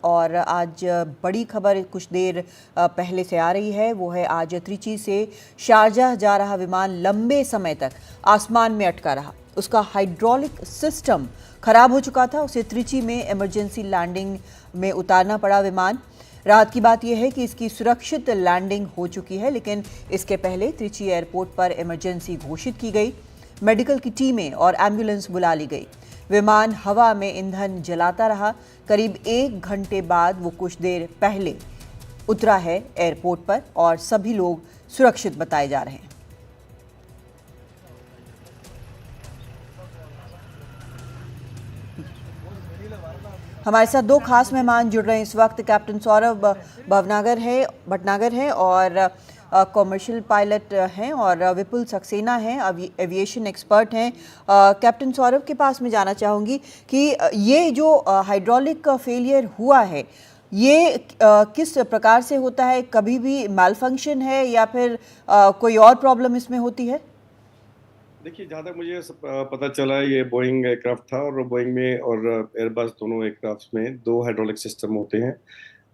और आज बड़ी खबर कुछ देर पहले से आ रही है, वो है आज त्रिची से शारजाह जा रहा विमान लंबे समय तक आसमान में अटका रहा। उसका हाइड्रोलिक सिस्टम खराब हो चुका था, उसे त्रिची में इमरजेंसी लैंडिंग में उतारना पड़ा विमान। राहत की बात यह है कि इसकी सुरक्षित लैंडिंग हो चुकी है, लेकिन इसके पहले त्रिची एयरपोर्ट पर इमरजेंसी घोषित की गई। मेडिकल की टीमें और एम्बुलेंस बुला ली गई। विमान हवा में ईंधन जलाता रहा। करीब 1 घंटे बाद वो कुछ देर पहले उतरा है एयरपोर्ट पर और सभी लोग सुरक्षित बताए जा रहे हैं। हमारे साथ 2 खास मेहमान जुड़ रहे हैं इस वक्त। कैप्टन सौरभ भटनागर हैं और कॉमर्शियल पायलट हैं और विपुल सक्सेना हैं, एविएशन एक्सपर्ट हैं। कैप्टन सौरभ के पास मैं जाना चाहूँगी कि ये जो हाइड्रोलिक फेलियर हुआ है, ये किस प्रकार से होता है? कभी भी मैलफंक्शन है या फिर कोई और प्रॉब्लम इसमें होती है? देखिए, जहाँ तक मुझे पता चला, ये बोइंग एयरक्राफ्ट था और बोइंग में और एयरबस दोनों एयरक्राफ्ट में 2 हाइड्रोलिक सिस्टम होते हैं।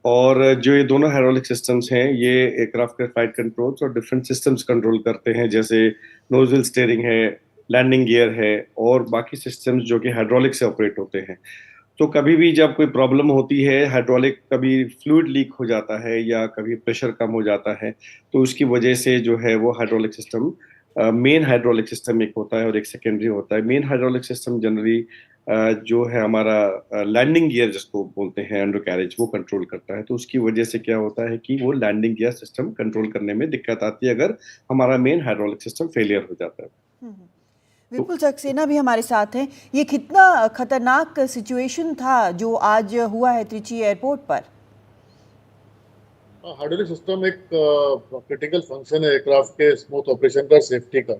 और जो ये दोनों हाइड्रोलिक सिस्टम्स हैं, ये एयरक्राफ्ट के फ्लाइट कंट्रोल्स और डिफरेंट सिस्टम्स कंट्रोल करते हैं, जैसे नोजल स्टीयरिंग है, लैंडिंग गियर है और बाकी सिस्टम्स जो कि हाइड्रोलिक से ऑपरेट होते हैं। तो कभी भी जब कोई प्रॉब्लम होती है, हाइड्रोलिक, कभी फ्लूइड लीक हो जाता है या कभी प्रेशर कम हो जाता है, तो उसकी वजह से जो है वो hydraulic system, main hydraulic system एक होता है और एक सेकेंडरी होता है। मेन हाइड्रोलिक सिस्टम जनरली जो है हमारा लैंडिंग गियर जिसको बोलते हैं अंडर कैरेज, वो कंट्रोल करता है। तो उसकी वजह से क्या होता है कि वो लैंडिंग गियर सिस्टम कंट्रोल करने में दिक्कत आती है अगर हमारा मेन हाइड्रोलिक सिस्टम फेलियर हो जाता है। विपुल सक्सेना भी हमारे साथ हैं। ये कितना खतरनाक सिचुएशन था जो आज हुआ है त्रिची एयरपोर्ट पर? हाइड्रोलिक सिस्टम एक क्रिटिकल फंक्शन है एयरक्राफ्ट के स्मूथ ऑपरेशन का, सेफ्टी का।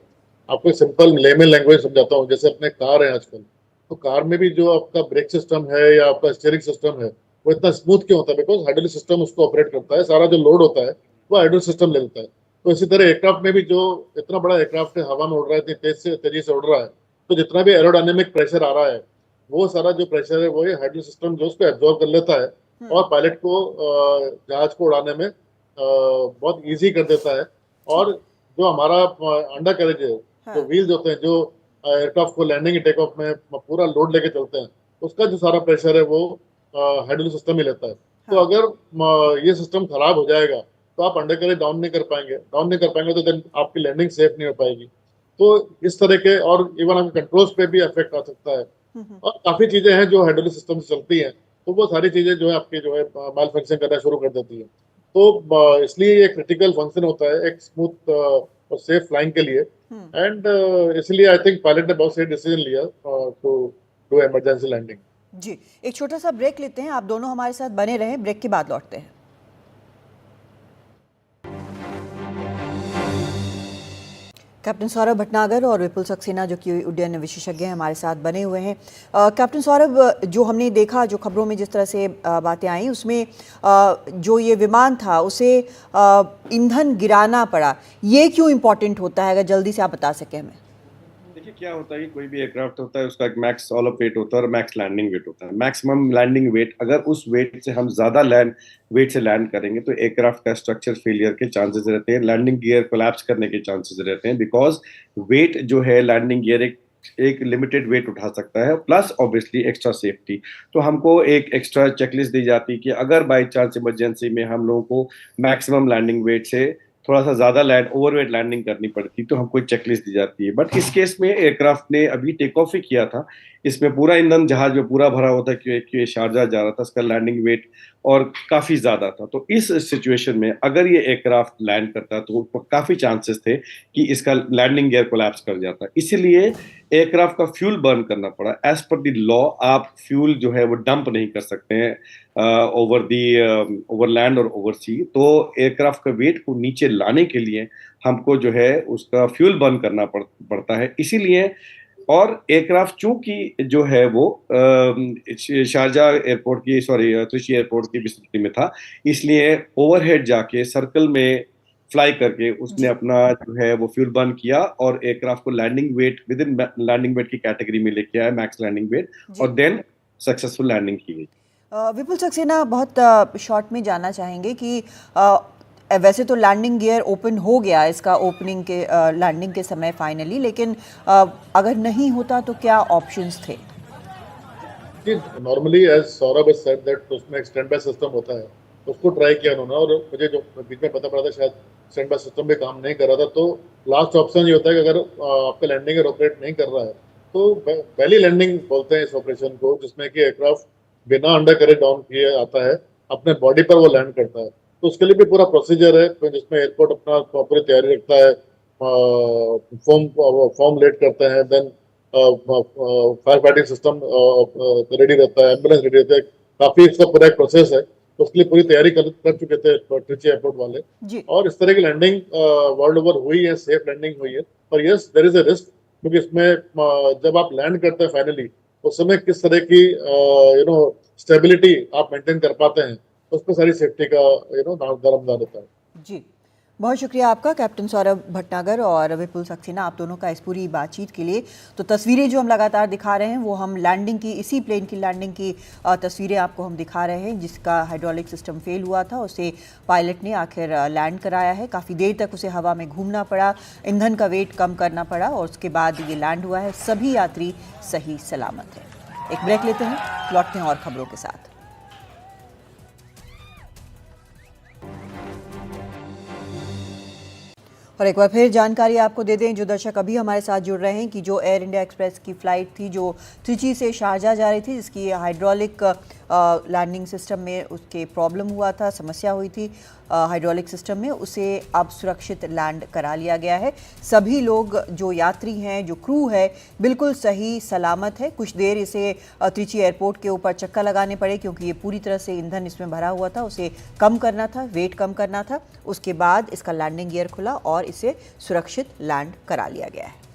आपको सिंपल लेमन लैंग्वेज समझाता हूँ। जैसे अपने कार है आजकल, तो कार में भी जो आपका ब्रेक सिस्टम है या आपका स्टीयरिंग सिस्टम है, वो इतना स्मूथ क्यों होता है? बिकॉज हाइड्रोलिक सिस्टम उसको ऑपरेट करता है। सारा जो लोड होता है वो हाइड्रोलिक सिस्टम ले लेता है। तो इसी तरह एयरक्राफ्ट में भी, जो इतना बड़ा एयरक्राफ्ट है, हवा में उड़ रहा है, इतनी तेजी से उड़ रहा है, तो जितना भी एरोडायनेमिक प्रेशर आ रहा है, वो सारा जो प्रेशर है वो हाइड्रोलिक सिस्टम जो उसको एब्जॉर्ब कर लेता है और पायलट को जहाज को उड़ाने में बहुत इजी कर देता है। और जो हमारा अंडर कैरेज है, जो व्हील्स होते हैं, जो एयरक्राफ्ट को लैंडिंग टेक ऑफ में पूरा लोड लेके चलते हैं, उसका जो सारा प्रेशर है वो हाइड्रोलिक सिस्टम ही लेता है। तो अगर ये सिस्टम खराब हो जाएगा तो आप अंडर कैरेज डाउन नहीं कर पाएंगे तो देन आपकी लैंडिंग सेफ नहीं हो पाएगी। तो इस तरह के, और इवन आपके कंट्रोल्स पे भी इफेक्ट आ सकता है। और काफी चीजें हैं जो हाइड्रोलिक सिस्टम से चलती हैं, तो वो सारी चीजें जो है आपकी जो है माल फंक्शन करना शुरू कर देती है। तो इसलिए ये क्रिटिकल फंक्शन होता है एक स्मूथ और सेफ फ्लाइंग के लिए। एंड इसलिए आई थिंक पायलट ने बहुत सही डिसीजन लिया टू डू इमरजेंसी लैंडिंग। जी, एक छोटा सा ब्रेक लेते हैं। आप दोनों हमारे साथ बने रहें, ब्रेक के बाद लौटते हैं। कैप्टन सौरभ भटनागर और विपुल सक्सेना जो कि उड्डयन विशेषज्ञ हैं हमारे साथ बने हुए हैं। कैप्टन सौरभ, जो हमने देखा, जो खबरों में जिस तरह से बातें आई, उसमें जो ये विमान था उसे ईंधन गिराना पड़ा। ये क्यों इम्पोर्टेंट होता है, अगर जल्दी से आप बता सकें हमें? देखिए, क्या होता है कि कोई भी एयरक्राफ्ट होता है, उसका एक मैक्स ऑल ऑफ वेट होता है और मैक्स लैंडिंग वेट होता है। मैक्सिमम लैंडिंग वेट, अगर उस वेट से हम ज्यादा वेट से लैंड करेंगे तो एयरक्राफ्ट का स्ट्रक्चर फेलियर के चांसेस रहते हैं, लैंडिंग गियर कोलैप्स करने के चांसेस रहते हैं। बिकॉज वेट जो है, लैंडिंग गियर एक लिमिटेड वेट उठा सकता है, प्लस ऑब्वियसली एक्स्ट्रा सेफ्टी। तो हमको एक एक्स्ट्रा चेकलिस्ट दी जाती है कि अगर बाई चांस इमरजेंसी में हम लोगों को मैक्सिमम लैंडिंग वेट से थोड़ा सा ज्यादा ओवरवेट लैंडिंग करनी पड़ती, तो हमको एक चेकलिस्ट दी जाती है। बट इस केस में एयरक्राफ्ट ने अभी टेक ऑफ ही किया था, इसमें पूरा ईंधन जहाज में पूरा भरा हुआ था क्योंकि ये शारजाह जा रहा था, इसका लैंडिंग वेट और काफी ज्यादा था। तो इस सिचुएशन में अगर ये एयरक्राफ्ट लैंड करता तो काफी चांसेस थे कि इसका लैंडिंग गियर कोलैप्स कर जाता। इसीलिए एयरक्राफ्ट का फ्यूल बर्न करना पड़ा। एज पर द लॉ आप फ्यूल जो है वो डंप नहीं कर सकते हैं ओवर लैंड और ओवर सी। तो एयरक्राफ्ट का वेट को नीचे लाने के लिए हमको जो है उसका फ्यूल बर्न करना पड़ता है। इसीलिए, और एयरक्राफ्ट चूंकि जो है वो शारजाह एयरपोर्ट की, त्रिची एयरपोर्ट की विस्तृति में था, इसलिए ओवरहेड जाके सर्कल में फ्लाई करके उसने अपना जो है वो फ्यूल बर्न किया और एयरक्राफ्ट को landing weight, within landing weight की कैटेगरी में लेके आया, मैक्स लैंडिंग वेट, और देन सक्सेसफुल लैंडिंग की गई। विपुल सक्सेना, बहुत शॉर्ट में जानना चाहेंगे कि वैसे तो लैंडिंग गियर ओपन हो गया इसका ओपनिंग के लैंडिंग के समय फाइनली, लेकिन अगर नहीं होता तो क्या ऑप्शंस थे? Normally as Saurabh has said that उसमें एक स्टैंड बाय सिस्टम होता है, उसको ट्राई किया उन्होंने और मुझे जो बीच में पता पड़ा था शायद स्टैंड बाय सिस्टम भी काम नहीं कर रहा था। तो लास्ट ऑप्शन ये होता है कि अगर आपका लैंडिंग गियर ऑपरेट नहीं कर रहा है तो वैली लैंडिंग बोलते हैं इस ऑपरेशन को, जिसमें कि एयरक्राफ्ट बिना अंडर करेक्ट डाउन किए आता है, अपने बॉडी पर वो लैंड करता है। तो उसके लिए भी पूरा प्रोसीजर है, जिसमें एयरपोर्ट अपना प्रॉपर तैयारी रखता है, फॉर्म लेट करते हैं, then fire fighting system ready रहता है, एम्बुलेंस रेडी रहता है, काफी इसका पूरा एक प्रोसेस है। तो उसके लिए पूरी तैयारी कर चुके थे ट्रिची एयरपोर्ट वाले जी। और इस तरह की लैंडिंग वर्ल्ड ओवर हुई है, सेफ लैंडिंग हुई है। पर yes there is a risk, क्योंकि इसमें जब आप लैंड करते हैं फाइनली उस समय किस तरह की स्टेबिलिटी आप मेंटेन कर पाते हैं, उस पर सारी सेफ्टी का दारोमदार होता है। जी, बहुत शुक्रिया आपका कैप्टन सौरभ भटनागर और विपुल सक्सेना, आप दोनों का इस पूरी बातचीत के लिए। तो तस्वीरें जो हम लगातार दिखा रहे हैं वो हम लैंडिंग की, इसी प्लेन की लैंडिंग की तस्वीरें आपको हम दिखा रहे हैं, जिसका हाइड्रोलिक सिस्टम फेल हुआ था। उसे पायलट ने आखिर लैंड कराया है। काफ़ी देर तक उसे हवा में घूमना पड़ा, ईंधन का वेट कम करना पड़ा और उसके बाद ये लैंड हुआ है। सभी यात्री सही सलामत हैं। एक ब्रेक लेते हैं, लौटते हैं और खबरों के साथ। और एक बार फिर जानकारी आपको दे दें, जो दर्शक अभी हमारे साथ जुड़ रहे हैं, कि जो एयर इंडिया एक्सप्रेस की फ़्लाइट थी जो त्रिची से शारजाह जा रही थी, जिसकी हाइड्रोलिक लैंडिंग सिस्टम में उसके प्रॉब्लम हुआ था, समस्या हुई थी हाइड्रोलिक सिस्टम में, उसे अब सुरक्षित लैंड करा लिया गया है। सभी लोग जो यात्री हैं, जो क्रू है, बिल्कुल सही सलामत है। कुछ देर इसे त्रिची एयरपोर्ट के ऊपर चक्कर लगाने पड़े, क्योंकि ये पूरी तरह से ईंधन इसमें भरा हुआ था, उसे कम करना था, वेट कम करना था। उसके बाद इसका लैंडिंग गियर खुला और इसे सुरक्षित लैंड करा लिया गया है।